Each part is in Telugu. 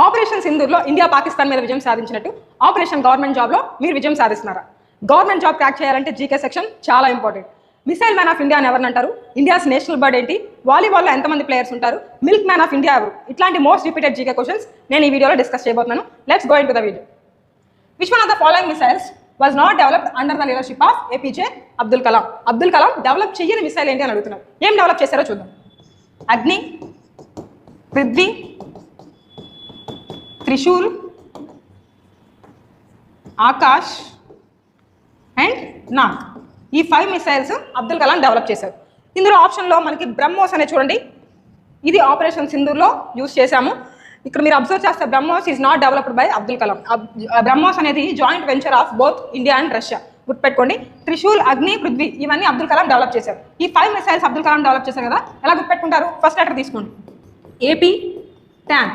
ఆపరేషన్ సింధూర్లో ఇండియా పాకిస్తాన్ మీద విజయం సాధించినట్టు ఆపరేషన్ గవర్నమెంట్ జాబ్లో మీరు విజయం సాధిస్తున్నారా? గవర్నమెంట్ జాబ్ క్రాక్ చేయాలంటే జీకే సెక్షన్ చాలా important. Missile man of India అని ఎవరిని అంటారు? ఇండియాస్ నేషనల్ బర్డ్ ఏంటి? వాలీబాల్లో ఎంతమంది ప్లేయర్స్ ఉంటారు? మిల్క్ మ్యాన్ ఆఫ్ ఇండియా ఎవరు? ఇట్లాంటి మోస్ట్ రిపీటెడ్ జీకే క్వశ్చన్స్ నేను ఈ వీడియోలో డిస్కస్ చేయబోతున్నాను. Let's go into the video. Which one of the following missiles was not developed under the leadership of APJ Abdul Kalam? Abdul Kalam develop చేయని మిసైల్ ఏంటి అని అడుగుతున్నారు. ఏం డెవలప్ చేశారో చూద్దాం. అగ్ని, పృథ్వీ, త్రిశూల్, ఆకాష్ అండ్ నాగ్. ఈ 5 మిసైల్స్ అబ్దుల్ కలాం డెవలప్ చేశారు. ఇందులో ఆప్షన్లో మనకి బ్రహ్మోస్ అనే చూడండి, ఇది ఆపరేషన్ సింధూర్లో యూజ్ చేశాము. ఇక్కడ మీరు అబ్జర్వ్ చేస్తే BrahMos is not developed by Abdul Kalam. BrahMos అనేది joint venture of both India and Russia. గుర్తుపెట్టుకోండి. త్రిశూల్, అగ్ని, పృథ్వీ ఇవన్నీ అబ్దుల్ కలాం డెవలప్ చేశారు. ఈ 5 మిసైల్స్ అబ్దుల్ కలాం డెవలప్ చేశారు కదా, ఎలా గుర్తుపెట్టుకుంటారు? ఫస్ట్ లెటర్ తీసుకోండి. AP tan.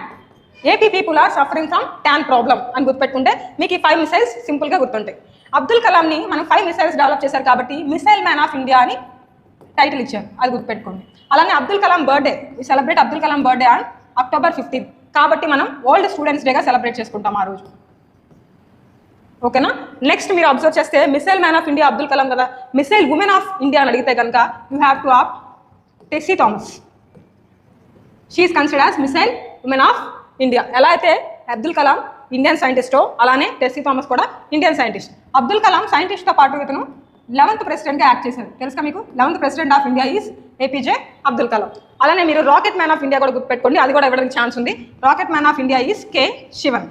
AP people are suffering from tan problem అని గుర్తుపెట్టుకుంటే మీకు ఈ 5 మిసైల్స్ సింపుల్గా గుర్తుంటాయి. అబ్దుల్ కలాంని మనం 5 మిసైల్స్ డెవలప్ చేశారు కాబట్టి మిసైల్ మ్యాన్ ఆఫ్ ఇండియా అని టైటిల్ ఇచ్చారు, అది గుర్తుపెట్టుకోండి. అలానే Abdul Kalam birthday, celebrate Abdul Kalam birthday on October 15 కాబట్టి మనం వరల్డ్ స్టూడెంట్స్ డేగా సెలబ్రేట్ చేసుకుంటాం ఆ రోజు. ఓకేనా? నెక్స్ట్ మీరు అబ్జర్వ్ చేస్తే missile man of India Abdul Kalam కదా, మిసైల్ ఉమెన్ ఆఫ్ ఇండియా అని అడిగితే కనుక you have to opt Tessy Thomas. She is considered as missile women of India. ఎలా అయితే అబ్దుల్ కలాం ఇండియన్ సైంటిస్టో అలానే టెస్సీ థామస్ కూడా ఇండియన్ సైంటిస్ట్. అబ్దుల్ కలాం సైంటిస్ట్తో పాటు ఇతను 11th ప్రెసిడెంట్గా యాక్ట్ చేశారు. తెలుసుగా మీకు? 11th president of India is APJ Abdul Kalam. అలానే మీరు రాకెట్ మ్యాన్ ఆఫ్ ఇండియా కూడా గుర్తుపెట్టుకోండి, అది కూడా ఇవ్వడానికి ఛాన్స్ ఉంది. Rocket man of India is K Sivan.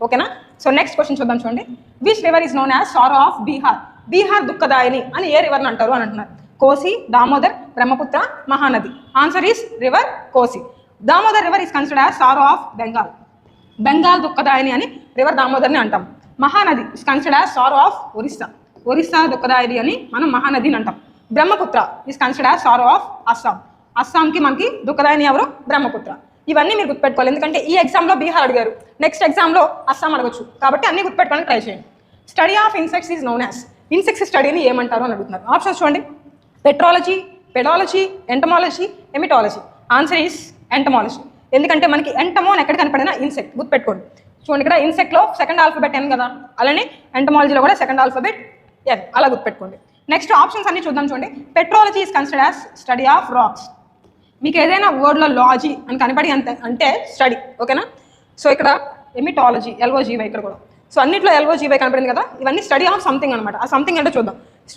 ఓకేనా? సో నెక్స్ట్ క్వశ్చన్ చూద్దాం. చూడండి, which river is known as sorrow of Bihar? Bihar దుఃఖదాయిని అని ఏ రివర్ని అంటారు అని అంటున్నారు. Kosi, Damodar, Brahmaputra, Mahanadi. Answer is river Kosi. Damodar river is considered as sorrow of Bengal. Bengal దుఃఖదాయిని అని రివర్ దామోదర్ని అంటాం. Mahanadi is considered as sorrow of Orissa. Orissa దుఃఖదాయిని అని మనం మహానదిని అంటాం. Brahmaputra is considered as sorrow of Assam. అస్సాంకి మనకి దుఃఖదాయిని ఎవరు? బ్రహ్మపుత్ర. ఇవన్నీ మీరు గుర్తుపెట్టుకోవాలి, ఎందుకంటే ఈ ఎగ్జామ్లో బీహార్ అడిగారు, నెక్స్ట్ ఎగ్జామ్లో అస్సాం అడగచ్చు, కాబట్టి అన్ని గుర్తుపెట్టుకోవడానికి ట్రై చేయండి. Study of insects is known as. Insects స్టడీని ఏమంటారు అని అడుగుతున్నారు. ఆప్షన్స్ చూడండి. Petrology, pedology, entomology, emetology. Answer is entomology. ఎందుకంటే మనకి ఎంటమో అని ఎక్కడ కనపడినా ఇన్సెక్ట్ గుర్తుపెట్టుకోండి. చూడండి, ఇక్కడ ఇన్సెక్ట్లో సెకండ్ ఆల్ఫాబెట్ ఎన్ కదా, అలానే ఎంటమాలజీలో కూడా సెకండ్ ఆల్ఫాబెట్ ఎన్, అలా గుర్తుపెట్టుకోండి. నెక్స్ట్ ఆప్షన్స్ అన్ని చూద్దాం. చూడండి, petrology is considered as study of racks. మీకు ఏదైనా వర్డ్లో లాజీ అని కనపడి అంటే స్టడీ. ఓకేనా? సో ఇక్కడ ఎమిటాలజీ, ఎల్ఓజీవై ఇక్కడ కూడా. సో అన్నింటిలో ఎల్ఓజీవై కనపడింది కదా, ఇవన్నీ స్టడీ ఆఫ్ సంథింగ్ అనమాట. ఆ సంథింగ్ అంటే చూద్దాం.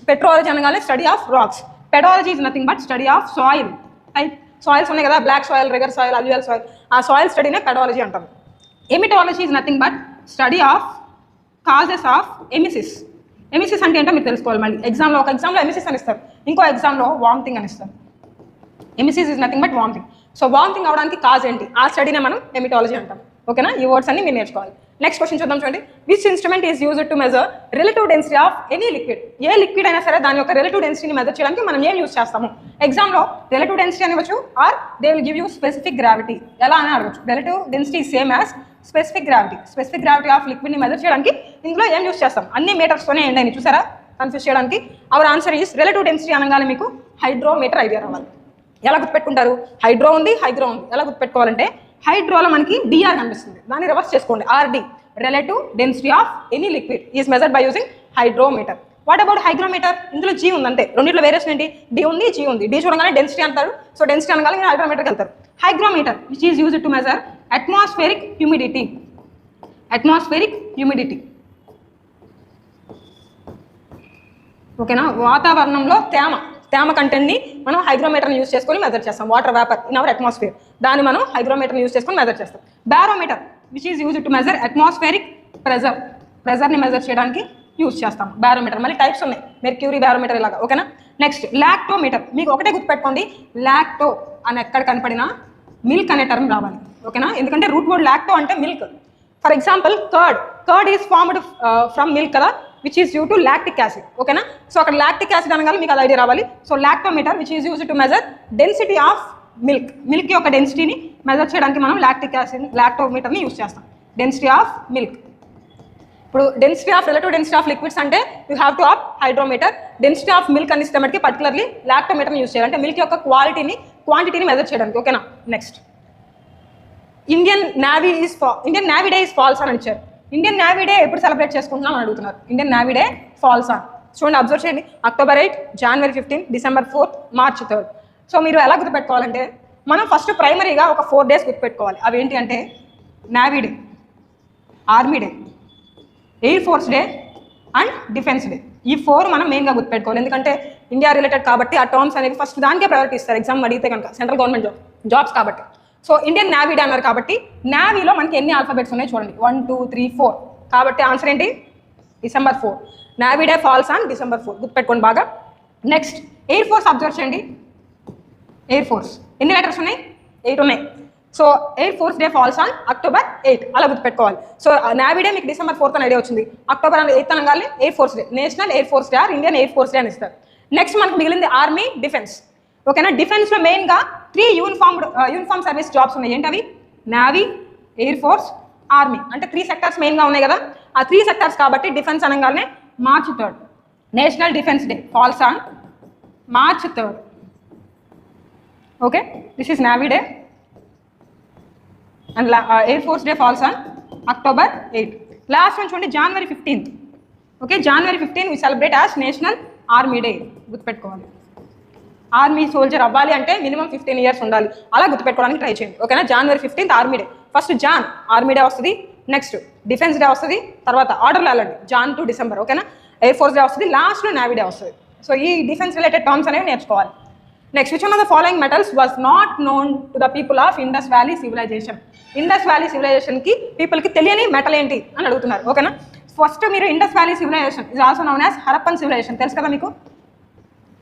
పెట్రాలజీ అనగానే study of rocks. Pedology is nothing but study of soil type. Soils ఉన్నాయి కదా, black soil, regur soil, alluvial soil, ఆ సాయిల్ స్టడీనే పెడాలజీ అంటాం. Emetology is nothing but study of causes of emesis. Emesis అంటే ఏంటో మీరు తెలుసుకోవాలి. మళ్ళీ ఎగ్జామ్లో ఒక ఎగ్జామ్లో ఎమిసిస్ అని ఇస్తారు, ఇంకో ఎగ్జామ్లో వామిటింగ్ అని ఇస్తారు. Emesis is nothing but vomiting. So vomiting అవడానికి కాజ్ ఏంటి, ఆ స్టడీనే మనం ఎమిటాలజీ అంటాం. ఓకేనా? ఈ వర్డ్స్ అన్ని మీరు నేర్చుకోవాలి. నెక్స్ట్ క్వశ్చన్ చూద్దాం. చూడండి, which instrument is used to measure relative density of any liquid? A liquid అయినా సరే దాని యొక్క రిలేటివ్ డెన్సిటీని మెజర్ చేయడానికి మనం ఏం యూజ్ చేస్తాము? ఎగ్జామ్లో రిలేటివ్ డెన్సిటీ అనివచ్చు, or they will give you specific gravity. ఎలా అని అడగచ్చు. Relative density same as specific gravity. Specific gravity of లిక్విడ్ని మెజర్ చేయడానికి ఇందులో ఏం యూజ్ చేస్తాం? అన్ని మీటర్స్తోనే ఎండ్ అయినాయి, చూసారా? కన్ఫ్యూజ్ చేయడానికి. Our answer is relative density అనగానే మీకు హైడ్రోమీటర్ ఐడియా రావాలి. ఎలా గుర్తుపెట్టుకుంటారు? హైడ్రో ఉంది, హైగ్రో ఉంది. ఎలా గుర్తుపెట్టుకోవాలంటే హైడ్రోలో మనకి డిఆర్ కనిపిస్తుంది, దాన్ని రివర్స్ చేసుకోండి, RD. Relative density of any liquid is measured by using hydrometer. What about hygrometer? ఇందులో జీ ఉంది అంతే, రెండింటిలో వేరియేషన్ ఏంటి? డి ఉంది, జీ ఉంది. డి చూడగానే డెన్సిటీ అంటారు, సో డెన్సిటీ అనగానే మీరు హైడ్రోమీటర్కి వెళ్తారు. Hygrometer which is used to measure atmospheric humidity. Atmospheric humidity. ఓకేనా? వాతావరణంలో తేమ కంటెంట్ని మనం హైగ్రోమీటర్ని యూజ్ చేసుకొని మెజర్ చేస్తాం. Water vapour in our atmosphere, దాన్ని మనం హైగ్రోమీటర్ని యూజ్ చేసుకొని మెజర్ చేస్తాం. Barometer which is used to measure atmospheric ప్రెజర్ని మెజర్ చేయడానికి యూజ్ చేస్తాం బారోమీటర్. మళ్ళీ టైప్స్ ఉన్నాయి, మెర్క్యూరీ బారోమీటర్ ఇలాగా. ఓకేనా? Next lactometer. మీకు ఒకటే గుర్తుపెట్టుకోండి, లాక్టో అని ఎక్కడ కనపడినా మిల్క్ అనే టర్మ్ రావాలి. ఓకేనా? ఎందుకంటే రూట్ వర్డ్ లాక్టో అంటే milk. For example curd is formed from milk కదా, which is due to lactic acid. ఓకేనా? సో అక్కడ లాక్టిక్ యాసిడ్ అనగానే మీకు అది ఐడియా రావాలి. So lactometer which is used to measure density of milk యొక్క డెన్సిటీని మెజర్ చేయడానికి మనం లాక్టోమీటర్ని యూజ్ చేస్తాం. Density of milk. ఇప్పుడు density of relative density of liquids అంటే you have to opt hydrometer. Density of milk అని ఇస్తే పర్టికులర్లీ లాక్టోమీటర్ని యూజ్ చేయాలి, అంటే మిల్క్ యొక్క క్వాంటిటీని మెజర్ చేయడానికి. ఓకేనా? Next Indian navy day is falls అని ఇచ్చారు. ఇండియన్ నేవీ డే ఎప్పుడు సెలబ్రేట్ చేసుకుంటున్నాం అని అడుగుతున్నారు. Indian navy day falls on. చూడండి, అబ్జర్వ్ చేయండి. October 8, January 15, December 4, March 3. So మీరు ఎలా గుర్తుపెట్టుకోవాలంటే మనం ఫస్ట్ ప్రైమరీగా ఒక 4 days గుర్తుపెట్టుకోవాలి. అవి ఏంటి అంటే navy day, army day, air force day and defence day. ఈ 4 మనం మెయిన్గా గుర్తుపెట్టుకోవాలి. ఎందుకంటే ఇండియా రిలేటెడ్ కాబట్టి ఆ టర్మ్స్ అనేవి ఫస్ట్ దానికే ప్రయారిటీ ఇస్తారు ఎగ్జామ్ అడిగితే కనుక, సెంట్రల్ గవర్నమెంట్ జాబ్స్ కాబట్టి. సో ఇండియన్ నేవీ డే అన్నారు కాబట్టి నేవీలో మనకి ఎన్ని ఆల్ఫాబెట్స్ ఉన్నాయి చూడండి, 1 2 3 4. కాబట్టి ఆన్సర్ ఏంటి? December 4. Navy day falls on December 4. గుర్తుపెట్టుకోండి బాగా. నెక్స్ట్ ఎయిర్ ఫోర్స్ అబ్జర్వ్ చేయండి. ఎయిర్ ఫోర్స్ ఎన్ని లెటర్స్ ఉన్నాయి? 8 ఉన్నాయి. So air force day falls on October 8 అలా గుర్తుపెట్టుకోవాలి. సో నేవీ డే మీకు December 4 అని ఐడియా వచ్చింది. October 8 అనగానే air force day, national air force day or Indian air force day అని ఇస్తారు. నెక్స్ట్ మనకు మిగిలింది ఆర్మీ, డిఫెన్స్. ఓకేనా? డిఫెన్స్లో మెయిన్గా 3 యూనిఫామ్ సర్వీస్ జాబ్స్ ఉన్నాయి. ఏంటవి? Navy, air force, army. అంటే 3 సెక్టర్స్ మెయిన్గా ఉన్నాయి కదా. ఆ 3 సెక్టర్స్ కాబట్టి డిఫెన్స్ అనగానే March 3. National defence day falls on March 3. Okay, this is navy day and air force day falls on October 8. Last one చూడండి, January 15. Okay, January 15 we celebrate as national army day. గుర్తుపెట్టుకోవాలి. ఆర్మీ సోల్జర్ అవ్వాలి అంటే మినిమం 15 years ఉండాలి. అలా గుర్తుపెట్టుకోవడానికి ట్రై చేయండి. ఓకేనా? January 15 army day. First Jan army day వస్తుంది, నెక్స్ట్ డిఫెన్స్ డే వస్తుంది, తర్వాత ఆర్డర్లో వెళ్ళండి Jan to December. ఓకేనా? ఎయిర్ ఫోర్స్ డే వస్తుంది, లాస్ట్లో నేవీ డే వస్తుంది. సో ఈ డిఫెన్స్ రిలేటెడ్ టర్మ్స్ అనేవి నేర్చుకోవాలి. Next, which one of the following metals was not known to the people of Indus valley civilisation? Indus valley సివిలైజేషన్కి పీపుల్కి తెలియని మెటల్ ఏంటి అని అడుగుతున్నారు. ఓకేనా? ఫస్ట్ మీరు Indus valley civilisation is also known as Harappan civilization. తెలుసు కదా మీకు?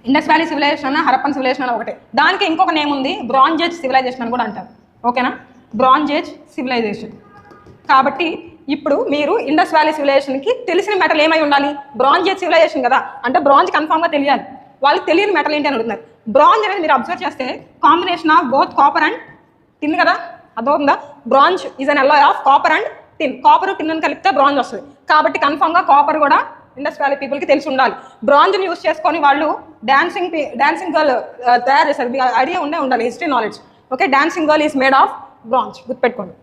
ఇండస్ వ్యాలీ సివిలైజేషన్ అన్న హరప్పన్ సివిలైజేషన్ అన్న ఒకటే. దానికి ఇంకొక నేమ్ ఉంది, బ్రాంజ్ ఏజ్ సివిలైజేషన్ అని కూడా అంటారు. ఓకేనా? Bronze age civilization. కాబట్టి ఇప్పుడు మీరు ఇండస్ వ్యాలీ సివిలైజేషన్కి తెలిసిన మెటల్ ఏమై ఉండాలి? బ్రాంజ్ ఏజ్ సివిలైజేషన్ కదా, అంటే బ్రాంజ్ కన్ఫామ్గా తెలియాలి. వాళ్ళకి తెలియని మెటల్ ఏంటి అని అడుగుతున్నారు. బ్రాంజ్ అనేది మీరు అబ్జర్వ్ చేస్తే combination of both copper and tin కదా, అదవుతుందా? Bronze is an alloy of copper and tin. Copper tin అని కలిపితే బ్రాంజ్ వస్తుంది. కాబట్టి కన్ఫామ్గా కాపర్ కూడా ఇండస్ వ్యాలీ పీపుల్కి తెలిసి ఉండాలి. బ్రాంజ్ని యూస్ చేసుకొని వాళ్ళు డాన్సింగ్ గర్ల్ తయారు చేస్తారు. ఐడియా ఉండాలి, history knowledge. Okay, dancing girl is made of bronze. గుర్తుపెట్టుకోండి.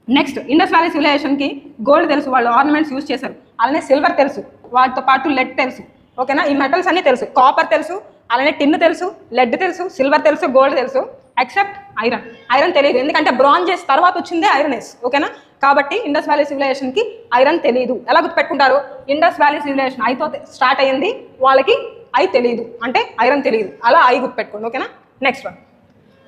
నెక్స్ట్, ఇండస్ వ్యాలీ సివిలైజేషన్కి గోల్డ్ తెలుసు, వాళ్ళు ఆర్నమెంట్స్ యూస్ చేశారు. అలానే సిల్వర్ తెలుసు, వాటితో పాటు లెడ్ తెలుసు. ఓకేనా? ఈ మెటల్స్ అన్నీ తెలుసు. కాపర్ తెలుసు, అలానే టిన్ తెలుసు, లెడ్ తెలుసు, సిల్వర్ తెలుసు, గోల్డ్ తెలుసు, ఎక్సెప్ట్ ఐరన్. ఐరన్ తెలియదు, ఎందుకంటే బ్రాంజెస్ తర్వాత వచ్చిందే ఐరన్ ఏజ్. ఓకేనా? కాబట్టి ఇండస్ వ్యాలీ సివిలైజేషన్కి ఐరన్ తెలియదు. ఎలా గుర్తుపెట్టుకుంటారు? ఇండస్ వ్యాలీ సివిలైజేషన్ ఐతో స్టార్ట్ అయ్యింది, వాళ్ళకి ఐ తెలియదు, అంటే ఐరన్ తెలియదు. అలా ఐ గుర్తుపెట్టుకోండి. ఓకేనా? Next one,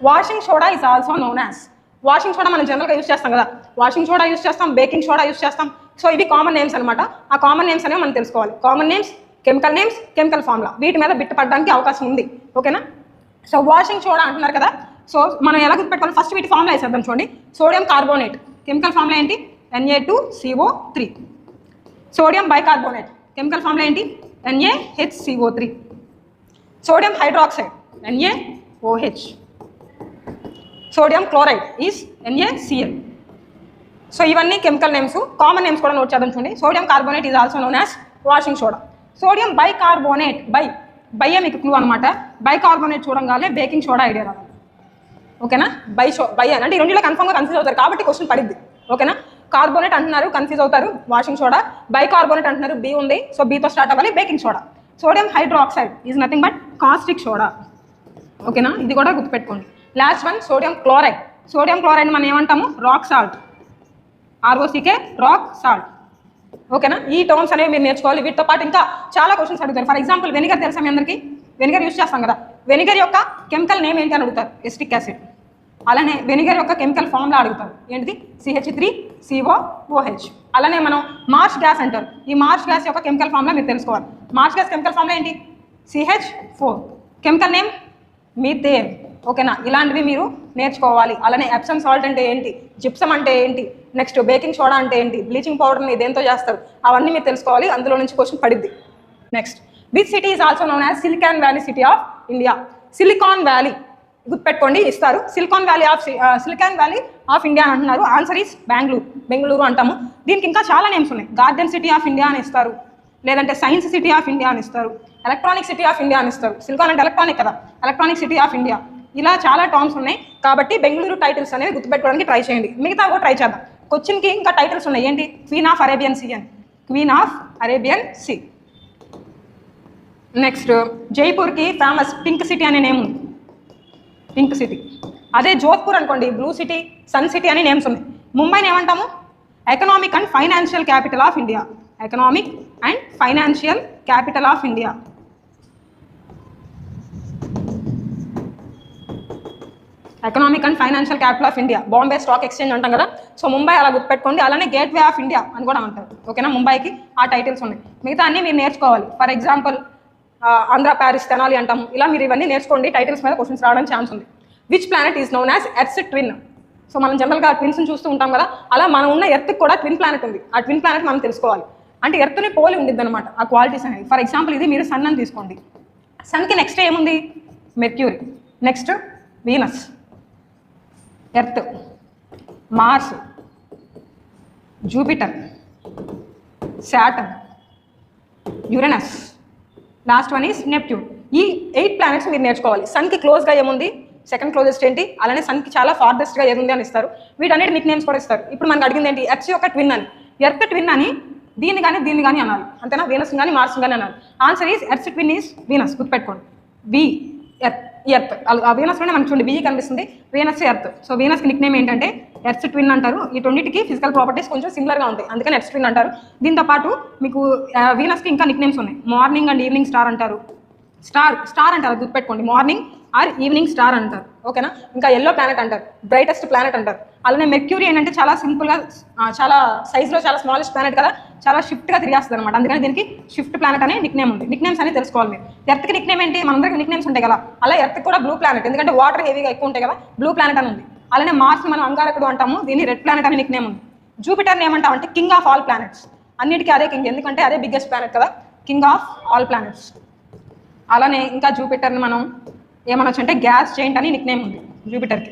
washing soda is also known as. Washing soda మనం జనరల్గా యూస్ చేస్తాం కదా. వాషింగ్ సోడా యూస్ చేస్తాం, బేకింగ్ సోడా యూస్ చేస్తాం. సో ఇవి కామన్ నేమ్స్ అనమాట. ఆ కామన్ నేమ్స్ అనేవి మనం తెలుసుకోవాలి. Common names, chemical names, chemical formula, వీటి మీద బిట్టు పడడానికి అవకాశం ఉంది. ఓకేనా? సో వాషింగ్ సోడా అంటున్నారు కదా. సో మనం ఎలా గుర్తుపెట్టుకోవాలి? ఫస్ట్ వీటి ఫార్ములా వేసేద్దాం. చూడండి, సోడియం కార్బోనేట్. కెమికల్ ఫార్ములా ఏంటి? Na2CO3. Sodium bicarbonate. Chemical formula ఏంటి? NaHCO3. Sodium hydroxide NaOH. Sodium chloride is NaCl. So ఇవన్నీ కెమికల్ నేమ్స్. కామన్ నేమ్స్ కూడా నోట్ చేద్దాం. చూడండి, sodium carbonate is also known as washing soda. Sodium bicarbonate, బైయే మీకు క్లూ అనమాట. బైకార్బోనేట్ చూడంగానే బేకింగ్ సోడా ఐడియా రావాలి. ఓకేనా? బై అంటే ఈ రెండులో కన్ఫర్మ్గా కన్ఫ్యూజ్ అవుతారు కాబట్టి క్వశ్చన్ పడిద్ది. ఓకేనా? కార్బోనేట్ అంటున్నారు, కన్ఫ్యూజ్ అవుతారు, వాషింగ్ సోడా. బైకార్బోనేట్ అంటున్నారు, బి ఉంది, సో బీతో స్టార్ట్ అవ్వాలి, baking soda. Sodium hydroxide is nothing but caustic soda. ఓకేనా? ఇది కూడా గుర్తుపెట్టుకోండి. Last one, sodium chloride. Sodium chloride మనం ఏమంటాము? Rock salt. ROCK, rock salt. ఓకేనా? ఈ టర్మ్స్ అనేవి మీరు నేర్చుకోవాలి. వీటితో పాటు ఇంకా చాలా క్వశ్చన్స్ అడుగుతారు. ఫర్ ఎగ్జాంపుల్, వెనిగర్ తెలుసా మీ అందరికీ? వెనిగర్ యూస్ చేస్తాం కదా. వెనిగర్ యొక్క కెమికల్ నేమ్ ఏంటి అని అడుగుతారు, ఎసిటిక్ యాసిడ్. అలానే వెనిగర్ యొక్క కెమికల్ ఫార్ములా అడుగుతారు, ఏంటిది? CH3COOH. అలానే మనం మార్ష్ గ్యాస్ అంటారు. ఈ మార్ష్ గ్యాస్ యొక్క కెమికల్ ఫార్ములా మీరు తెలుసుకోవాలి. మార్ష్ గ్యాస్ కెమికల్ ఫార్ములా ఏంటి? CH4. Chemical name methane. ఓకేనా? ఇలాంటివి మీరు నేర్చుకోవాలి. అలానే ఎప్సమ్ సాల్ట్ అంటే ఏంటి, జిప్సమ్ అంటే ఏంటి, నెక్స్ట్ బేకింగ్ సోడా అంటే ఏంటి, బ్లీచింగ్ పౌడర్ని దేంతో చేస్తారు, అవన్నీ మీరు తెలుసుకోవాలి. అందులో నుంచి క్వశ్చన్ పడిద్ది. Next, which city is also known as silicon valley city of India? Silicon valley గుర్తుపెట్టుకోండి, ఇస్తారు. సిలికాన్ వ్యాలీ ఆఫ్ ఇండియా అని అంటున్నారు. ఆన్సర్ ఈస్ బెంగళూరు అంటాము. దీనికి ఇంకా చాలా నేమ్స్ ఉన్నాయి. గార్డెన్ సిటీ ఆఫ్ ఇండియా అని ఇస్తారు, లేదంటే సైన్స్ సిటీ ఆఫ్ ఇండియా అని ఇస్తారు, ఎలక్ట్రానిక్ సిటీ ఆఫ్ ఇండియా అని ఇస్తారు. సిలికాన్ అంటే ఎలక్ట్రానిక్ కదా, ఎలక్ట్రానిక్ సిటీ ఆఫ్ ఇండియా. ఇలా చాలా టర్మ్స్ ఉన్నాయి. కాబట్టి బెంగళూరు టైటిల్స్ అనేవి గుర్తుపెట్టుకోవడానికి ట్రై చేయండి. మిగతా కూడా ట్రై చేద్దాం. క్వశ్చన్కి ఇంకా టైటిల్స్ ఉన్నాయి. ఏంటి? క్వీన్ ఆఫ్ అరేబియన్ సీ అని, queen of Arabian sea. Next జైపూర్కి ఫేమస్ పింక్ సిటీ అనే నేమ్ ఉంది, పింక్ సిటీ. అదే జోధ్పూర్ అనుకోండి బ్లూ సిటీ, సన్ సిటీ అని నేమ్స్ ఉన్నాయి. ముంబైని ఏమంటాము? Economic and financial capital of India, economic and financial capital of India. Economic and financial capital of India, Bombay stock exchange అంటాం కదా, సో ముంబై అలా గుర్తుపెట్టుకోండి. అలానే గేట్వే ఆఫ్ ఇండియా అని కూడా అంటారు. ఓకేనా? ముంబైకి ఆ టైటిల్స్ ఉన్నాయి. మిగతా అన్నీ మీరు నేర్చుకోవాలి. For example Andhra Paris Tenali అంటాము. ఇలా మీరు ఇవన్నీ నేర్చుకోండి. టైటిల్స్ మీద క్వశ్చన్స్ రావడానికి ఛాన్స్ ఉంది. Which planet is known as earth twin? So మనం జనరల్గా ట్విన్స్ని చూస్తూ ఉంటాం కదా, అలా మనం ఉన్న ఎర్త్కి కూడా ట్విన్ ప్లానెట్ ఉంది. ఆ ట్విన్ ప్లానెట్ మనం తెలుసుకోవాలి. అంటే ఎర్త్ని పోలి ఉండిద్ది అనమాట ఆ క్వాలిటీస్ అనేవి. ఫర్ ఎగ్జాంపుల్ ఇది మీరు సన్ అని తీసుకోండి. సన్కి నెక్స్ట్ ఏముంది? Mercury, next Venus, Earth, Mars, Jupiter, Saturn, Uranus, last one is Neptune. ఈ 8 ప్లానెట్స్ మీరు నేర్చుకోవాలి. సన్కి క్లోజ్గా ఏముంది? సెకండ్ క్లోజెస్ట్ ఏంటి? అలానే సన్కి చాలా ఫార్దెస్ట్గా ఏది ఉంది అని ఇస్తారు. వీటన్నిటి నిక్ నేమ్స్ కూడా ఇస్తారు. ఇప్పుడు మనకు అడిగింది ఏంటి? ఎర్త్ యొక్క ట్విన్ అని. ఎర్త్ ట్విన్ అని దీన్ని కానీ అనాలి. అంతేనా? వీనస్ కానీ మార్స్ కానీ అనాలి. Answer is Earth twin is Venus. గుర్తుపెట్టుకోండి. V Earth. ఆ వీనస్లోనే మనకు చూడండి వి కనిపిస్తుంది, వీనస్ ఎర్త్. సో వీనస్కి నిక్ నేమ్ ఏంటంటే ఎర్త్ ట్విన్ అంటారు. ఈ రెండింటికి ఫిజికల్ ప్రాపర్టీస్ కొంచెం సిమిలర్గా ఉంటాయి, అందుకని ఎర్త్ ట్విన్ అంటారు. దీంతో పాటు మీకు వీనస్కి ఇంకా నిక్ నేమ్స్ ఉన్నాయి. మార్నింగ్ అండ్ ఈవినింగ్ స్టార్ అంటారు. స్టార్ అంటారు, గుర్తుపెట్టుకోండి. మార్నింగ్ ఆర్ ఈవినింగ్ స్టార్ అంటారు. ఓకేనా? ఇంకా ఎల్లో ప్లానెట్ అంటారు, బ్రైటెస్ట్ ప్లానెట్ అంటారు. అలానే మెర్క్యూరీ ఏంటంటే చాలా సింపుల్గా, చాలా సైజ్లో చాలా స్మాలెస్ట్ ప్లానెట్ కదా, చాలా షిఫ్ట్గా తిరిగేస్తుంది అనమాట. అందుకని దీనికి షిఫ్ట్ ప్లానెట్ అనే నిక్ నేమ్ ఉంది. నిక్ నేమ్స్ అనేది తెలుసుకోవాలి మీరు. ఎర్త్కి నిక్ నేమ్ ఏంటి? మనందరికి నిక్ నేమ్స్ ఉంటాయి కదా, అలా ఎర్త్ కూడా బ్లూ ప్లానెట్, ఎందుకంటే వాటర్ హెవీగా ఎక్కువ ఉంటాయి కదా, బ్లూ ప్లానెట్ అని ఉంది. అలానే మార్స్ మనం అంగారకుడు అంటాము, దీన్ని రెడ్ ప్లానెట్ అని నిక్ నేమ్ ఉంది. జూపిటర్ని ఏమంటామంటే కింగ్ ఆఫ్ ఆల్ ప్లానెట్స్. అన్నిటికీ అదే కింగ్, ఎందుకంటే అదే బిగ్గెస్ట్ ప్లానెట్ కదా, కింగ్ ఆఫ్ ఆల్ ప్లానెట్స్. అలానే ఇంకా జూపిటర్ని మనం ఏమనొచ్చు అంటే గ్యాస్ జెయింట్ అని నిక్ నేమ్ ఉంది జూపిటర్కి.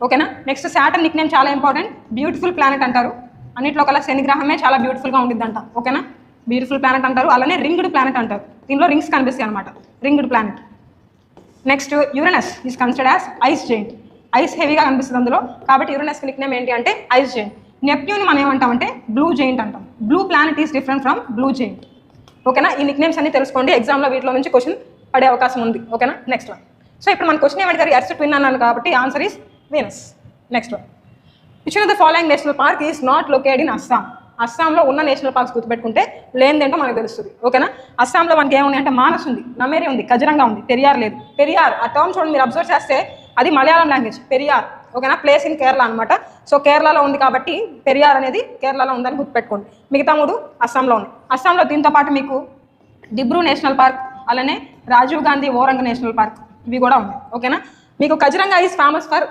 ఓకేనా? నెక్స్ట్ శాటర్న్ నిక్ నేమ్ చాలా ఇంపార్టెంట్, బ్యూటిఫుల్ ప్లానెట్ అంటారు. అన్నింటిలో కల్లా శని గ్రహమే చాలా బ్యూటిఫుల్గా ఉండిద్దంట. ఓకేనా? బ్యూటిఫుల్ ప్లానెట్ అంటారు. అలానే రింగ్డ్ ప్లానెట్ అంటారు, దీనిలో రింగ్స్ కనిపిస్తాయి అనమాట, ringed planet. Next Uranus is considered as ice giant. Ice హెవీగా కనిపిస్తుంది అందులో, కాబట్టి యురేనస్కి నిక్ నేమ్ ఏంటి అంటే ఐస్ జెయింట్. నెప్ట్యూన్ మనం ఏమంటామంటే బ్లూ జెయింట్ అంటాం. Blue planet is different from blue giant. ఓకేనా? ఈ నిక్ నేమ్స్ అన్ని తెలుసుకోండి, ఎగ్జామ్లో వీటిలో నుంచి క్వశ్చన్ పడే అవకాశం ఉంది. ఓకేనా? Next one. సో ఇప్పుడు మన క్వశ్చన్ ఏమంటారు? ఎర్త్ ట్విన్ అన్నాను కాబట్టి answer is Venus. Next one. Which of the following national park is not located in Assam? అస్సాంలో ఉన్న నేషనల్ పార్క్స్ గుర్తుపెట్టుకుంటే లేనిదేంటో మనకు తెలుస్తుంది. ఓకేనా? అస్సాంలో మనకి ఏముంది అంటే మానస్ ఉంది, నమేరి ఉంది, కజరంగా ఉంది, పెరియార్ లేదు. పెరియార్ ఆ టర్మ్ చూడండి, మీరు అబ్జర్వ్ చేస్తే అది మలయాళం లాంగ్వేజ్ పెరియార్. ఓకేనా? ప్లేస్ ఇన్ కేరళ అనమాట. సో కేరళలో ఉంది కాబట్టి పెరియార్ అనేది కేరళలో ఉందని గుర్తుపెట్టుకోండి. మిగతా 3 అస్సాంలో ఉంది. అస్సాంలో దీంతో పాటు మీకు డిబ్రూ నేషనల్ పార్క్, అలానే రాజీవ్ గాంధీ ఓరంగ్ నేషనల్ పార్క్, ఇవి కూడా ఉన్నాయి. ఓకేనా? మీకు Kaziranga is famous for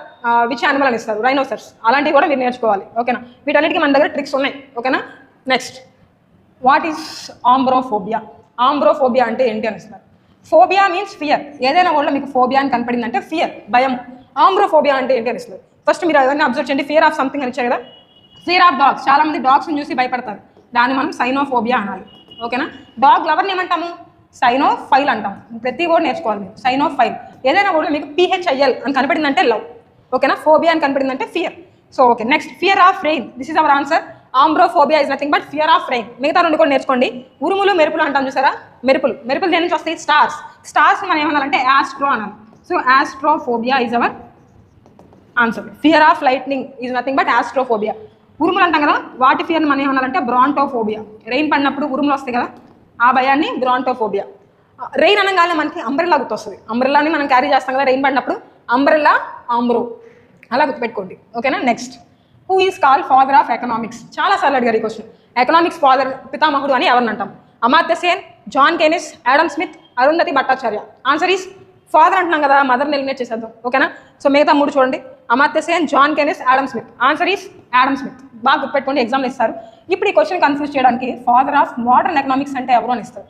which animal అని ఇస్తారు? రైనోసర్స్. అలాంటివి కూడా మీరు నేర్చుకోవాలి. ఓకేనా? వీటన్నిటికీ మన దగ్గర ట్రిక్స్ ఉన్నాయి. ఓకేనా? Next, what is ombrophobia? Ombrophobia అంటే ఏంటి అని ఇస్తున్నారు. Phobia means fear. ఏదైనా కూడా మీకు ఫోబియా అని కనపడిందంటే ఫియర్, భయం. ఆంబ్రోఫోబియా అంటే ఏంటి అని ఇస్తున్నారు. ఫస్ట్ మీరు అవన్నీ అబ్జర్వ్ చేయండి. ఫియర్ ఆఫ్ సంథింగ్ అని ఇచ్చారు కదా, ఫియర్ ఆఫ్ డాగ్స్. చాలా మంది డాగ్స్ని చూసి భయపడతారు, దాన్ని మనం సైనోఫోబియా అనాలి. ఓకేనా? డాగ్ లవర్ని ఏమంటాము? సైనోఫైల్ అంటాం. ప్రతి కూడా నేర్చుకోవాలి మీరు. సైనోఫైల్. ఏదైనా కూడా మీకు PHIL అని కనపడిందంటే లవ్. ఓకేనా? ఫోబియా అని కనపడిందంటే fear. So okay. Next, fear of rain. This is our answer. Ombrophobia is nothing but fear of rain. మిగతా 2 కూడా నేర్చుకోండి. ఉరుములు మెరుపులు అంటాం చూసారా, మెరుపులు. మెరుపులు దేని నుంచి వస్తాయి? స్టార్స్. స్టార్స్ మనం ఏమనాలంటే యాస్ట్రో అనాలి. So astrophobia is our answer. Fear of lightning is nothing but astrophobia. ఉరుములు అంటాం కదా, వాటి ఫియర్ మనం ఏమనాలంటే బ్రాంటోఫోబియా. రెయిన్ పడినప్పుడు ఉరుములు వస్తాయి కదా, ఆ భయాన్ని బ్రాంటోఫోబియా. రెయిన్ అనగానే మనకి అంబ్రెల్లా గుర్తొస్తుంది. అంబ్రెల్లాని మనం క్యారీ చేస్తాం కదా రెయిన్ పడినప్పుడు, అంబ్రెల్లా, ఆంబ్రో, అలా గుర్తుపెట్టుకోండి. ఓకేనా? Next, who is called father of economics? చాలా సార్లు అడిగారు ఈ క్వశ్చన్. ఎకనామిక్స్ ఫాదర్, పితామహుడు అని ఎవరిని అంటాం? Amartya Sen, John Keynes, Adam Smith, Arundhati Bhattacharya. Answer is father అంటున్నాం కదా, మదర్ని ఎలిమినేట్ చేసేద్దాం. ఓకేనా? సో మిగతా 3 చూడండి, Amartya Sen, John Keynes, Adam Smith. Answer is Adam Smith. బాగా గుర్తుపెట్టుకోండి, ఎగ్జామ్లో ఇస్తారు. ఇప్పుడు ఈ క్వశ్చన్ కన్ఫ్యూజ్ చేయడానికి ఫాదర్ ఆఫ్ మోడర్న్ ఎకనామిక్స్ అంటే ఎవరు అని ఇస్తారు.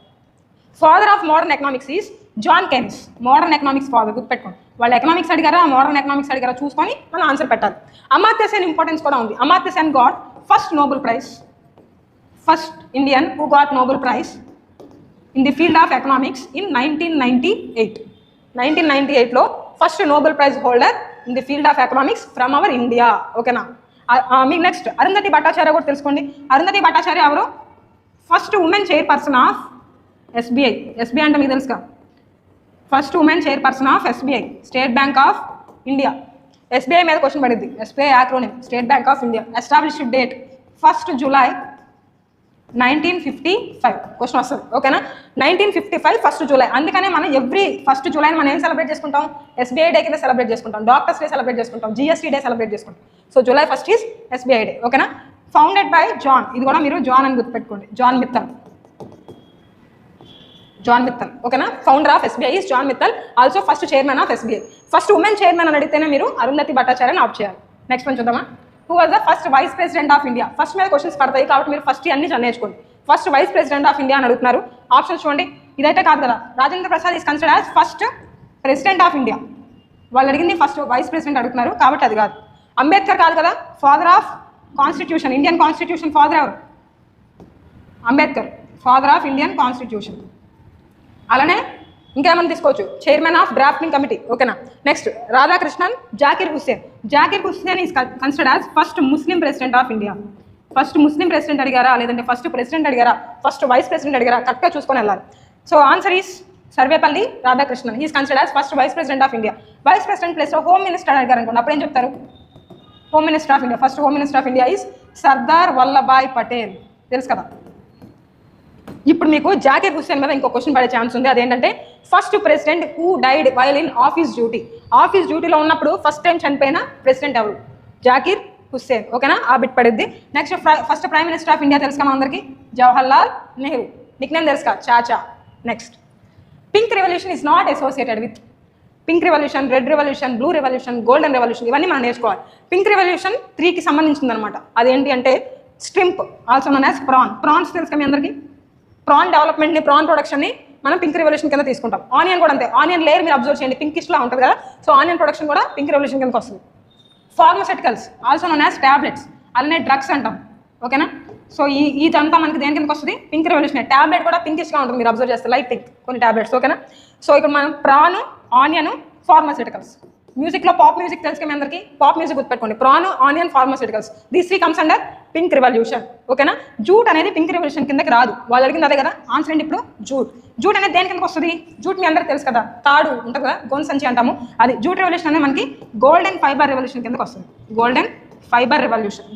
Father of modern economics is John Keynes. Modern economics father. గుర్తుపెట్టుకోండి. వాళ్ళు ఎకనామిక్స్ అడిగారా, మోడర్న్ ఎకనామిక్స్ అడిగారా చూసుకొని మనం ఆన్సర్ పెట్టాలి. అమాత్య సేన్ ఇంపార్టెన్స్ కూడా ఉంది. Amartya Sen got first Nobel prize, first Indian who got Nobel prize in the field of economics in 1998. 1998లో first Nobel prize holder in the field of economics from our India. ఓకేనా. మీకు నెక్స్ట్ అరుంధతి భట్టాచార్య కూడా తెలుసుకోండి. అరుంధతి భట్టాచార్య ఎవరు? First women chairperson of SBI. SBI అంటే మీకు తెలుసుగా, first women chairperson of SBI, state bank of India. SBI మీద క్వశ్చన్ పడింది. SBI acronym state bank of India. Established date 1 July 1955 question వస్తుంది. ఓకేనా. 1955 1 జూలై. అందుకనే మనం ఎవ్రీ 1 జూలైని మనం ఏం సెలబ్రేట్ చేసుకుంటాం? ఎస్బీఐ డే కింద సెలబ్రేట్ చేసుకుంటాం, డాక్టర్స్ డే సెలబ్రేట్ చేసుకుంటాం, జిఎస్టీ డే సెలబ్రేట్ చేసుకుంటాం. So July 1 is SBI day. ఓకేనా. ఫౌండెడ్ బై జాన్, ఇది కూడా మీరు జాన్ అని గుర్తుపెట్టుకోండి, జాన్ మిత్తల్. జాన్ మిత్తల్. ఓకేనా. Founder of SBI is John Mittal, also first chairman of SBI. First women chairman అని అడిగితేనే మీరు అరుంధతి భట్టాచార్యని ఆప్ చేయాలి. నెక్స్ట్ వన్ చూద్దామా. Who was the first vice president of India? First మీద క్వశ్చన్స్ పడతాయి కాబట్టి మీరు ఫస్ట్ అన్ని నేర్చుకోండి. First vice president of India అని అడుగుతున్నారు. ఆప్షన్స్ చూడండి. ఇదైతే కాదు కదా. Rajendra Prasad is considered as first president of India. వాళ్ళు అడిగింది ఫస్ట్ వైస్ ప్రెసిడెంట్ అడుగుతున్నారు కాబట్టి అది కాదు. అంబేద్కర్ కాదు కదా. Father of constitution, Indian constitution father ఎవరు? Ambedkar, father of Indian constitution. అలానే ఇంకేమైనా తీసుకోవచ్చు, చైర్మన్ ఆఫ్ డ్రాఫ్టింగ్ కమిటీ. ఓకేనా. Next Radhakrishnan Zakir Hussain. Zakir Hussain is considered as first Muslim president of India. First Muslim president అడిగారా, లేదంటే ఫస్ట్ ప్రెసిడెంట్ అడిగారా, ఫస్ట్ వైస్ ప్రెసిడెంట్ అడిగారా, కరెక్ట్గా చూసుకొని వెళ్ళాలి. So answer is Sarvepalli Radhakrishnan. He's considered as first vice president of India. Vice president ప్లేస్లో హోమ్ మినిస్టర్ అడిగారు అనుకోండి, అప్పుడు ఏం చెప్తారు? Home minister of India. First home minister of India is Sardar Vallabhbhai Patel. తెలుసు కదా. ఇప్పుడు మీకు జాకిర్ హుస్సేన్ మీద ఇంకో క్వశ్చన్ పడే ఛాన్స్ ఉంది. అదేంటంటే first president who died while in office duty. Office డ్యూటీలో ఉన్నప్పుడు ఫస్ట్ టైం చనిపోయిన ప్రెసిడెంట్ ఎవరు? జాకిర్ హుస్సేన్. ఓకేనా. ఆ బిట్ పడిద్ది. Next first prime minister of India తెలుసు కదా అందరికీ, జవహర్లాల్ నెహ్రూ. నిక్ నేమ్ తెలుసు కదా, Chacha. Next pink revolution is not associated with. Pink revolution, red revolution, blue revolution, golden revolution, ఇవన్నీ మనం నేర్చుకోవాలి. పింక్ రెవల్యూషన్ 3కి సంబంధించింది అనమాట. అదేంటి అంటే shrimp, also known as prawn. Prawns తెలుసు కదా మీ అందరికీ. ప్రాన్ డెవలప్మెంట్ని, ప్రాన్ ప్రొడక్షన్ని మనం పింక్ రెవల్యూషన్ కింద తీసుకుంటాం. ఆనియన్ కూడా అంతే. ఆనియన్ లేయర్ మీరు అబ్జర్వ్ చేయండి, పింకిష్లా ఉంటుంది కదా. సో ఆనియన్ ప్రొడక్షన్ కూడా పింక్ రెవల్యూషన్ కిందకి వస్తుంది. Pharmaceuticals, also known as tablets, అలానే డ్రగ్స్ అంటాం. ఓకేనా. సో ఇదంతా మనకి దేని కిందకి వస్తుంది? Pink revolution. టాబ్లెట్ కూడా పింకిష్గా ఉంటుంది మీరు అబ్జర్వ్ చేస్తే, లైట్ పింక్ కొన్ని టాబ్లెట్స్. ఓకేనా. సో ఇక్కడ మనం ప్రాన్, ఆనియన్, ఫార్మస్యూటికల్స్. మ్యూజిక్లో పాప్ మ్యూజిక్ తెలుసు మీ అందరికీ. పాప్ మ్యూజిక్ గుర్తుపెట్టుకోండి. Prawn, onion, pharmaceuticals, these 3 comes under pink revolution. ఓకేనా. జూట్ అనేది పింక్ రెవల్యూషన్ కిందకి రాదు. వాళ్ళు అడిగింది అదే కదా. ఆన్సర్ ఏంటి ఇప్పుడు? జూట్. జూట్ అనేది దేని కిందకి వస్తుంది? జూట్ మీ అందరికీ తెలుసు కదా, తాడు ఉంటుంది కదా, గోన్ సంచి అంటాము. అది జూట్ రెవల్యూషన్ అనేది మనకి గోల్డెన్ ఫైబర్ రెవల్యూషన్ కిందకి వస్తుంది. గోల్డెన్ ఫైబర్ రెవల్యూషన్,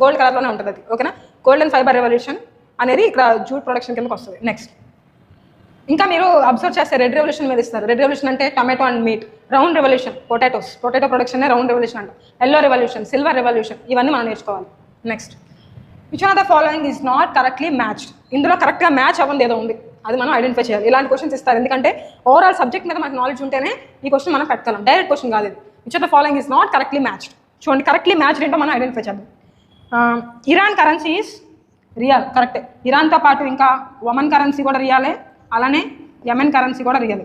గోల్డ్ కలర్లోనే ఉంటుంది అది. ఓకేనా. గోల్డెన్ ఫైబర్ రెవల్యూషన్ అనేది ఇక్కడ జూట్ ప్రొడక్షన్ కిందకి వస్తుంది. నెక్స్ట్ ఇంకా మీరు అబ్జర్వ్ చేస్తే రెడ్ రెవల్యూషన్ మీద ఇస్తారు. రెడ్ రెవల్యూషన్ అంటే tomato and meet. Round revolution potato production round revolution అంట. ఎల్లో రెవల్యూషన్, సిల్వర్ రెవల్యూషన్, ఇవన్నీ మనం నేర్చుకోవాలి. Next which of the following is not correctly matched. ఇందులో కరెక్ట్గా మ్యాచ్ అవ్వండి ఏదో ఉంది, అది మనం ఐడెంటిఫై చేయాలి. ఇలాంటి క్వశ్చన్స్ ఇస్తారు ఎందుకంటే ఓవరాల్ సబ్జెక్ట్ మీద మనకు నాలెడ్జ్ ఉంటేనే ఈ క్వశ్చన్ మనం పెట్టగలం. డైరెక్ట్ క్వశ్చన్ కాదు ఇది. Which of the following is not correctly matched. చూడండి, కరెక్ట్లీ మ్యాచ్డ్ ఏంటో మనం ఐడెంటిఫై చేద్దాం. ఇరాన్ కరెన్సీ ఈజ్ రియల్, కరెక్టే. ఇరాన్తో పాటు ఇంకా ఒమన్ కరెన్సీ కూడా రియాలే, అలానే యమెన్ కరెన్సీ కూడా రియల్.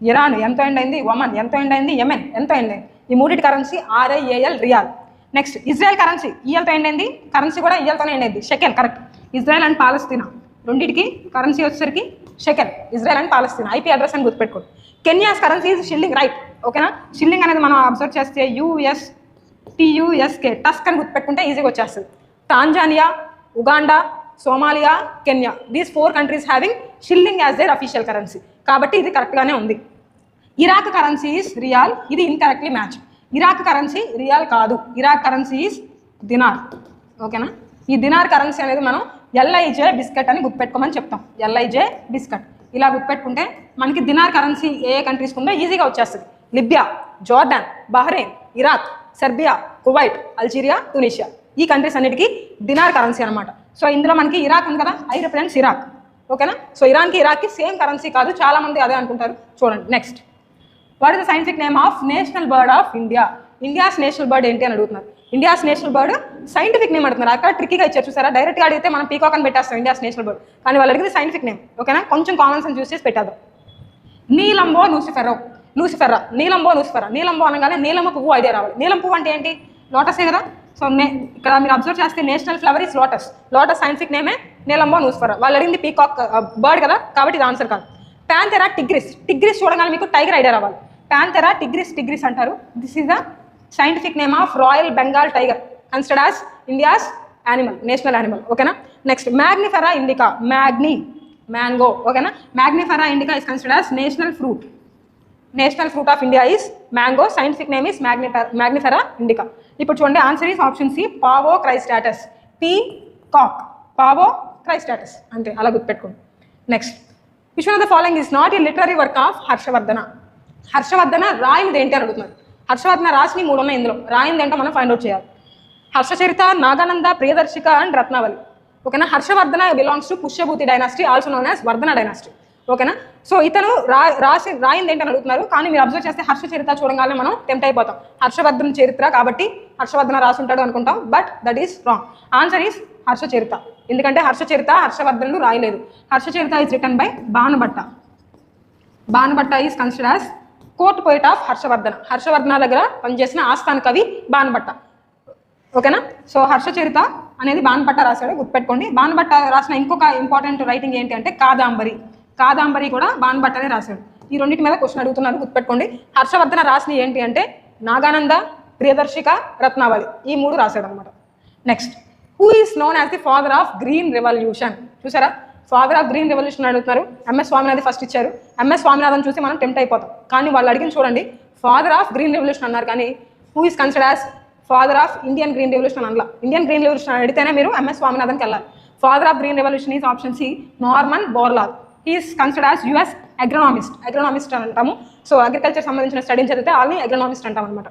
ఇరాన్ ఎంతో ఎండ్ అయింది, ఒమన్ ఎంతో ఎండ్ అయింది, యమెన్ ఎంతో ఎండ్ అయింది. ఈ మూడింటి currency RIAL rial. Next Israel currency ఈఎల్తో ఎండ్ అయింది, కరెన్సీ కూడా ఈఎల్తోనే ఎండ్ అయింది, shekel. Correct. Israel and Palestine రెండింటికి కరెన్సీ వచ్చేసరికి shekel. Israel and Palestine. IP address అని గుర్తుపెట్టుకోండి. Kenya's currency is shilling, right. ఓకేనా. షిల్లింగ్ అనేది మనం అబ్జర్వ్ చేస్తే USTUSK, టస్క్ అని గుర్తుపెట్టుకుంటే ఈజీగా వచ్చేస్తుంది. Tanzania, Uganda, Somalia, Kenya, these 4 countries having shilling as their official currency. కాబట్టి ఇది కరెక్ట్గానే ఉంది. ఇరాక్ కరెన్సీ ఈజ్ రియాల్, ఇది incorrectly match. Iraq currency rial కాదు, ఇరాక్ కరెన్సీ ఈజ్ దినార్. ఓకేనా. ఈ దినార్ కరెన్సీ అనేది మనం LIJ బిస్కెట్ అని గుర్తుపెట్టుకోమని చెప్తాం. LIJ బిస్కెట్ ఇలా గుర్తుపెట్టుకుంటే మనకి దినార్ కరెన్సీ ఏ కంట్రీస్కి ఉందో ఈజీగా వచ్చేస్తుంది. Libya, Jordan, Bahrain, Iraq, Serbia, Kuwait, Algeria, Tunisia, ఈ కంట్రీస్ అన్నిటికీ దినార్ కరెన్సీ అనమాట. సో ఇందులో మనకి ఇరాక్ ఉంది కదా, ఐ రిప్రజెంట్స్ ఇరాక్. ఓకేనా. సో ఇరాక్కి సేమ్ కరెన్సీ కాదు, చాలా మంది అదే అనుకుంటారు. చూడండి next, what is the scientific name of national bird of India? India's national bird ఏంటి అని అడుగుతున్నారు. India's national bird scientific name అడుగుతున్నారు. అక్కడ ట్రిక్కీగా ఇచ్చారు చూసారా. డైరెక్ట్గా అడిగితే మనం పీకాక్ అని పెట్టేస్తాం ఇండియాస్ నేషనల్ బర్డ్, కానీ వాళ్ళు అడిగితే సైంటిఫిక్ నేమ్. ఓకేనా. కొంచెం కామన్ సెన్స్ యూస్ చేసి పెట్టారు. నీలంబో లూసిఫెర్రా. నీలంబో లూసిఫెర్రా. నీలంబో అనగానే నీలమ్మ పువ్వు ఐడియా రావాలి. నీలం పువ్వు అంటే ఏంటి? లోటసే కదా. సో ఇక్కడ మీరు అబ్జర్వ్ చేస్తే national flower is lotus. Lotus scientific నేమే నీలంబో లూసిఫెర్రా. వాళ్ళు అడిగింది పీకాక్ బర్డ్ కదా, కాబట్టి ఇది ఆన్సర్ కాదు. Pantera Tigris. టిగ్రిస్ చూడగానే మీకు టైగర్ ఐడియా రావాలి. ప్యాంథెరా టిగ్రిస్ అంటారు. This is the scientific name of royal Bengal tiger considered as India's animal, national animal. ఓకేనా. Next Mangifera indica, mango. ఓకేనా. Mangifera indica is considered as national fruit. National fruit of India is mango. Scientific name is Mangifera indica. ఇప్పుడు చూడండి answer is option C Pavo cristatus. Peacock, Pavo cristatus అంతే, అలా గుర్తుపెట్టుకోండి. Next which one of the following is not a literary work of Harshavardhana. Harshavardhana రాయింది ఏంటి అని అడుగుతున్నారు. హర్షవర్ధన రాసిని 3 ఉన్నాయి, ఇందులో రాయింది ఏంటో మనం ఫైండ్ అవుట్ చేయాలి. హర్షచరిత, నాగానంద, ప్రియదర్శిక అండ్ రత్నావళి. ఓకేనా. Harshavardhana belongs to Pushyabhuti dynasty, also known as Vardhana dynasty. ఓకేనా. సో ఇతను రాయింది ఏంటని అడుగుతున్నారు, కానీ మీరు అబ్జర్వ్ చేస్తే హర్ష చరిత్ర చూడగానే మనం టెంప్ట్ అయిపోతాం. హర్షవర్ధన చరిత్ర కాబట్టి హర్షవర్ధన రాసి ఉంటాడు అనుకుంటాం, but that is wrong. Answer is Harsha చరిత్ర. ఎందుకంటే హర్ష చరిత్ర హర్షవర్ధనుడు రాయలేదు. హర్ష చరిత్ర is written by Banabhatta. Banabhatta is considered as court poet of Harshavardhana. Harshavardhana దగ్గర పనిచేసిన ఆస్థాన కవి బాణభట్ట. ఓకేనా. సో హర్ష చరిత్ర అనేది బాణభట్ట రాశాడు, గుర్తుపెట్టుకోండి. బాణభట్ట రాసిన ఇంకొక ఇంపార్టెంట్ రైటింగ్ ఏంటి అంటే కాదాంబరి. కాదాంబరి కూడా బాణభట్టనే రాశాడు. ఈ రెండింటి మీద క్వశ్చన్ అడుగుతున్నారు, గుర్తుపెట్టుకోండి. హర్షవర్ధన రాసిన ఏంటి అంటే నాగానంద, ప్రియదర్శిక, రత్నావళి, ఈ 3 రాశాడు అనమాట. Next who is known as the father of green revolution. చూసారా, ఫాదర్ ఆఫ్ గ్రీన్ రెవల్యూషన్ అడుగుతున్నారు. ఎంఎస్ స్వామినాథన్ ఫస్ట్ ఇచ్చారు. ఎంఎస్ స్వామినాథన్ చూసి మనం టెంప్ట్ అయిపోతాం, కానీ వాళ్ళు అడిగిన చూడండి ఫాదర్ ఆఫ్ గ్రీన్ రెవల్యూషన్ అన్నారు, కానీ who is considered as father of Indian green revolution అనలా. ఇండియన్ గ్రీన్ రెవల్యూషన్ అడిగితేనే మీరు ఎంఎస్ స్వామినాథన్కి వెళ్ళాలి. Father of green revolution is option C Norman Borlaug. Is considered as US agronomist. Agronomist అని అంటాము. సో అగ్రికల్చర్ సంబంధించిన స్టడీస్ చదివితే వాళ్ళని అగ్రోనామిస్ట్ అంటాం అనమాట.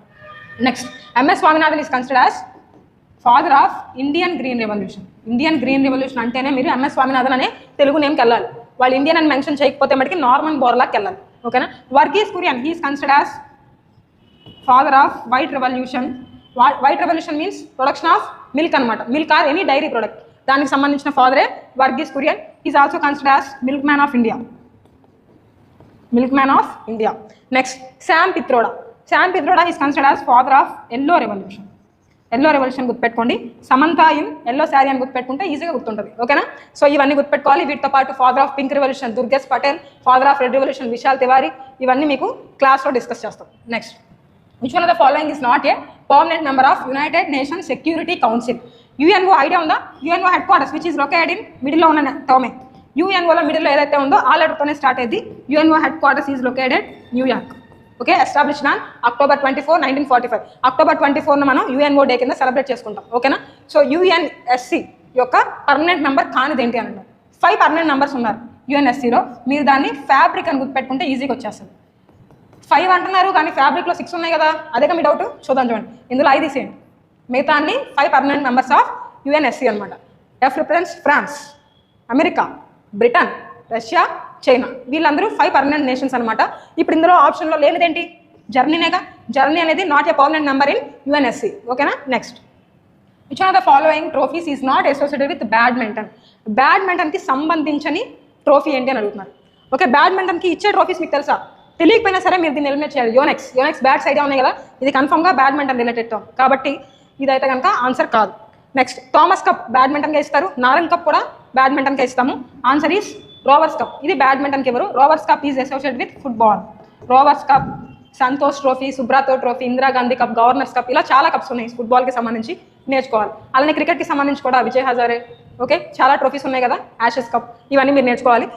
Next MS Swaminathan is considered as father of Indian green revolution. Indian green revolution అంటేనే మీరు ఎంఎస్ స్వామినాథన్ అనే తెలుగు నేమ్కి వెళ్ళాలి. వాళ్ళు ఇండియన్ అని మెన్షన్ చేయకపోతే మటుకి నార్మన్ బోర్లాగ్కి వెళ్ళాలి. ఓకేనా. Verghese Kurien he's considered as father of white revolution. White revolution means production of milk అనమాట. Milk or any dairy product, దానికి సంబంధించిన ఫాదరే Verghese Kurien. Is also considered as milkman of India. Milkman of India. Next Sam Pitroda. Sam Pitroda is considered as father of yellow revolution. Yellow revolution గుర్తుపెట్టుకోండి. సమంత ఇన్ ఎల్లో శారీ అని గుర్తుపెట్టుకుంటే ఈజీగా గుర్తుంటుంది. ఓకేనా. సో ఇవన్నీ గుర్తుపెట్టుకోవాలి. వీటితో పాటు father of pink revolution Durgesh Patel, father of red revolution Vishal Tiwari, ఇవన్నీ మీకు క్లాస్లో డిస్కస్ చేస్తాం. Next which one of the following is not a permanent member of United Nation Security Council. UNO idea ఉందా? UNO headquarters which is located in మిడిల్లో ఉన్న టర్మే. యుఎన్ఓలో మిడిల్లో ఏదైతే ఉందో ఆ లెటర్తోనే స్టార్ట్ అయ్యింది. UNO headquarters is located New York. Okay. Established on October 24, 1945. October 24న మనం యుఎన్ఓ డే కింద సెలబ్రేట్ చేసుకుంటాం. ఓకేనా. సో యుఎన్ఎస్సి యొక్క పర్మనెంట్ మెంబర్ కానిది ఏంటి అని అన్నారు. 5 పర్మనెంట్ మెంబర్స్ ఉన్నారు యుఎన్ఎస్సిలో. మీరు దాన్ని ఫ్యాబ్రిక్ అని గుర్తుపెట్టుకుంటే ఈజీగా వచ్చేస్తుంది. 5 అంటున్నారు కానీ ఫ్యాబ్రిక్లో 6 ఉన్నాయి కదా, అదేగా మీ డౌట్. చూద్దాం చూడండి. ఇందులో 5 తీసేయండి. మిగతా అన్ని 5 పర్మనెంట్ మెంబర్స్ ఆఫ్ యుఎన్ఎస్సి అనమాట. F represents France, America, Britain, Russia, China. వీళ్ళందరూ 5 పర్మనెంట్ నేషన్స్ అనమాట. ఇప్పుడు ఇందులో ఆప్షన్లో లేనిదేంటి? జర్మనీనేగా. జర్మనీ అనేది not a permanent member in UNSC. ఓకేనా. Next which of the following trophies is not associated with badminton. బ్యాడ్మింటన్కి సంబంధించని ట్రోఫీ ఏంటి అని అడుగుతున్నారు. ఓకే. బ్యాడ్మింటన్కి ఇచ్చే ట్రోఫీస్ మీకు తెలుసా? తెలియకపోయినా సరే మీరు దీన్ని ఎలిమినేట్ చేయాలి. యోనెక్స్ బ్యాట్స్ ఐడియా ఉన్నాయి కదా, ఇది కన్ఫర్మ్గా బ్యాడ్మింటన్ రిలేటెడ్ టర్మ్ కాబట్టి ఇదైతే కనుక ఆన్సర్ కాదు. నెక్స్ట్ థామస్ కప్ బ్యాడ్మింటన్గా ఇస్తారు. నారంగ్ కప్ కూడా బ్యాడ్మింటన్గా ఇస్తాము. Answer is Rovers cup. ఇది బ్యాడ్మింటన్కి ఎవరు? Rovers cup is associated with football. Rovers cup, Santosh trophy, సుబ్రాతో trophy, Indira Gandhi cup, governors cup, ఇలా చాలా కప్స్ ఉన్నాయి ఫుట్బాల్కి సంబంధించి నేర్చుకోవాలి. అలానే క్రికెట్కి సంబంధించి కూడా విజయ్ హజారే. ఓకే. చాలా ట్రోఫీస్ ఉన్నాయి కదా, యాషెస్ కప్, ఇవన్నీ మీరు నేర్చుకోవాలి.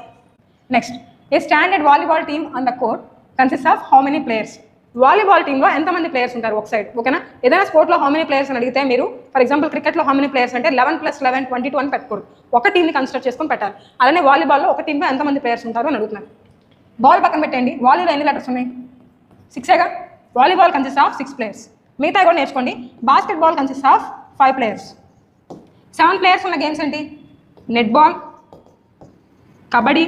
Next A standard volleyball team on the court consist of how many players. Volleyball టీంలో ఎంతమంది ప్లేయర్స్ ఉంటారు ఒక సైడ్. ఓకేనా. ఏదైనా స్పోర్ట్లో హౌ మెనీ ప్లేయర్స్ అని అడిగితే మీరు ఫర్ ఎగ్జాంపుల్ క్రికెట్లో హౌ మెనీ ప్లేయర్స్ అంటే 11 + 11 22 అని పెట్టుకోరు. ఒక టీంని కన్సిడర్ చేసుకొని పెట్టాలి. అలానే వాలీబాల్లో ఒక టీంలో ఎంతమంది ప్లేయర్స్ ఉంటారు అని అడుగుతున్నాను. బాల్ పక్కన పెట్టండి. వాలీలో ఎన్ని లెటర్స్ ఉన్నాయి? 6ఏగా. Volleyball consist of 6 players. మిగతా కూడా నేర్చుకోండి. Basketball consist of 5 players. 7 players ఉన్న గేమ్స్ ఏంటి? నెట్బాల్, కబడ్డీ,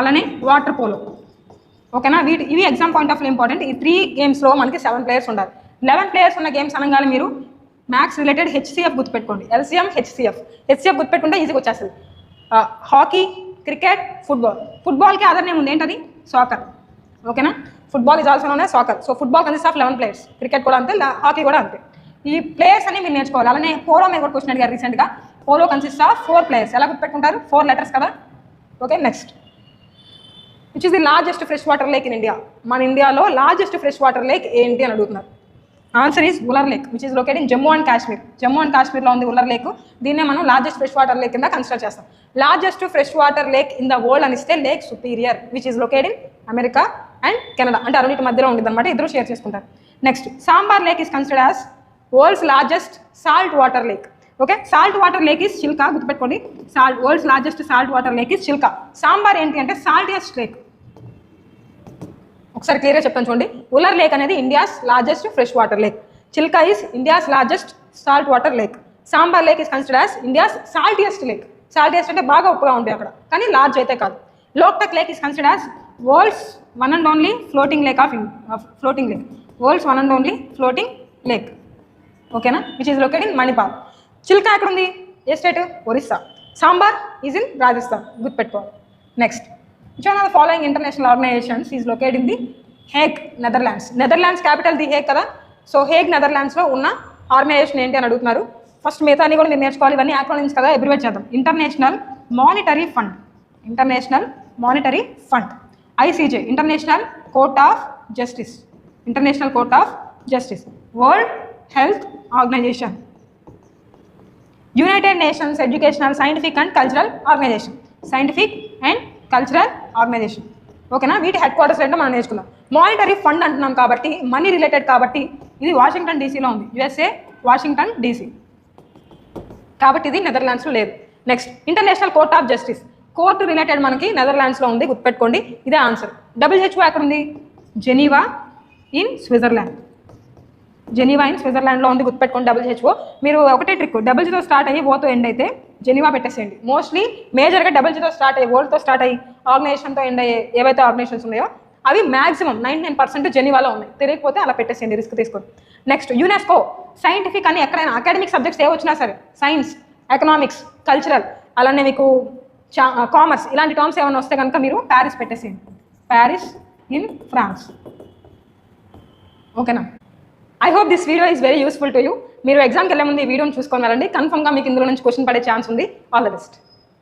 అలానే వాటర్ పోలో. ఓకేనా. ఇవి exam point of view important. ఈ 3 గేమ్స్లో మనకి 7 ప్లేయర్స్ ఉండాలి. 11 ప్లేయర్స్ ఉన్న గేమ్స్ అనగానే మీరు మ్యాథ్స్ రిలేటెడ్ హెచ్సిఎఫ్ గుర్తుపెట్టుకోండి. ఎల్సిఎం, హెచ్సిఎఫ్ గుర్తుపెట్టుకుంటే ఈజీగా వచ్చేస్తుంది. హాకీ, క్రికెట్, ఫుట్బాల్కి అదర్ నేమ్ ఉంది ఏంటది? సాకర్. ఓకేనా. Football is also known as soccer. So football consist of 11 players. Cricket కూడా అంతే, హాకీ కూడా అంతే. ఈ ప్లేయర్స్ అని మీరు నేర్చుకోవాలి. అలానే పోలో మీద కూడా క్వశ్చన్ అడిగారు రీసెంట్గా. Polo consist of 4 players. ఎలా గుర్తుపెట్టుకుంటారు? 4 లెటర్స్ కదా. Okay. Next which is the largest fresh water lake in India. మన ఇండియాలో లార్జెస్ట్ ఫ్రెష్ వాటర్ లేక్ ఏంటి అని అడుగుతున్నారు. Answer is Wular lake which is locate in Jammu and Kashmir. Jammu and కాశ్మీర్లో ఉంది ఉలర్ లేక్. దీన్నే మనం లార్జెస్ట్ ఫ్రెష్ వాటర్ లేక్ కింద కన్సిడర్ చేస్తాం. Largest fresh water lake in the world అని ఇస్తే lake superior which is locate in America and Canada. అంటే అన్నిటి మధ్యలో ఉంటుంది అనమాట, ఇద్దరు షేర్ చేసుకుంటారు. Next Sambhar lake is considered as world's largest salt water lake. Okay, salt water lake is Chilka, గుర్తుపెట్టుకోండి. World's largest salt water lake is Chilka. Sambhar ఏంటి అంటే సాల్టియస్ట్ లేక్. ఒకసారి క్లియర్గా చెప్తాను చూడండి. ఉలర్ లేక్ అనేది India's largest fresh water lake. Chilka is India's largest salt water lake. Sambhar lake is considered as India's saltiest lake. Saltiest అంటే బాగా ఉప్పుగా ఉంటాయి అక్కడ, కానీ లార్జ్ అయితే కాదు. Loktak lake is considered as world's one and only floating lake of floating lake. World's one and only floating lake. ఓకేనా, which is locate in Manipal. Chilka ఎక్కడ ఉంది? ఏ state? Orissa. Sambhar is in Rajasthan, గుర్తుపెట్టుకోవాలి. Next, which one of the following international organizations is located in the Hague, Netherlands? Netherlands capital the Hague కదా. సో హేగ్ నెదర్లాండ్స్లో ఉన్న ఆర్గనైజేషన్ ఏంటి అని అడుగుతున్నారు. ఫస్ట్ మిగతా అన్ని కూడా మీరు నేర్చుకోవాలి. ఇవన్నీ యాక్రోనిమ్స్ కదా, ఎబ్రివేట్ చేద్దాం. International Monetary Fund. International Monetary Fund. ICJ International court of Justice. International court of Justice. World Health Organization. United Nations Educational Scientific and Cultural Organization. Scientific and Cultural Organization. ఓకేనా, వీటి హెడ్ క్వార్టర్స్ ఏంటో మనం నేర్చుకున్నాం. మానిటరీ ఫండ్ అంటున్నాం కాబట్టి మనీ రిలేటెడ్ కాబట్టి ఇది వాషింగ్టన్ డీసీలో ఉంది. యుఎస్ఏ వాషింగ్టన్ డీసీ కాబట్టి ఇది నెదర్లాండ్స్లో లేదు. Next, international court of justice. Court related మనకి నెదర్లాండ్స్లో ఉంది, గుర్తుపెట్టుకోండి. ఇదే ఆన్సర్. WHO ఎక్కడ ఉంది? Geneva in Switzerland. Geneva in స్విట్జర్లాండ్లో ఉంది, గుర్తుపెట్టుకోండి. WHO మీరు ఒకటే ట్రిక్, డబుల్జీతో స్టార్ట్ అయ్యి ఓతో ఎండ్ అయితే జెనీవా పెట్టేసేయండి. మోస్ట్లీ మేజర్గా డబుల్జీతో స్టార్ట్ అయ్యి ఓల్తో స్టార్ట్ అయ్యి ఆర్గనైజేషన్తో ఎండ్ అయ్యే ఏవైతే ఆర్గనైజేషన్స్ ఉన్నాయో అవి మాక్సిమం 99% జెనీవాలో ఉన్నాయి. తెలియకపోతే అలా పెట్టేసేయండి, రిస్క్ తీసుకొని. Next, UNESCO. సైంటిఫిక్ అని ఎక్కడైనా అకాడమిక్ సబ్జెక్ట్స్ ఏ వచ్చినా సరే, సైన్స్, ఎకనామిక్స్, కల్చరల్, అలానే మీకు కామర్స్ ఇలాంటి టర్మ్స్ ఏమైనా వస్తే కనుక మీరు ప్యారిస్ పెట్టేసేయండి. Paris in France. ఓకేనా, I hope this video is very useful to you. మీరు ఎగ్జామ్కి వెళ్ళే ముందు ఈ వీడియోని చూసుకొని వెళ్ళండి. కన్ఫర్మ్గా మీకు ఇందులో నుంచి క్వశ్చన్ పడే ఛాన్స్ ఉంది. All the best.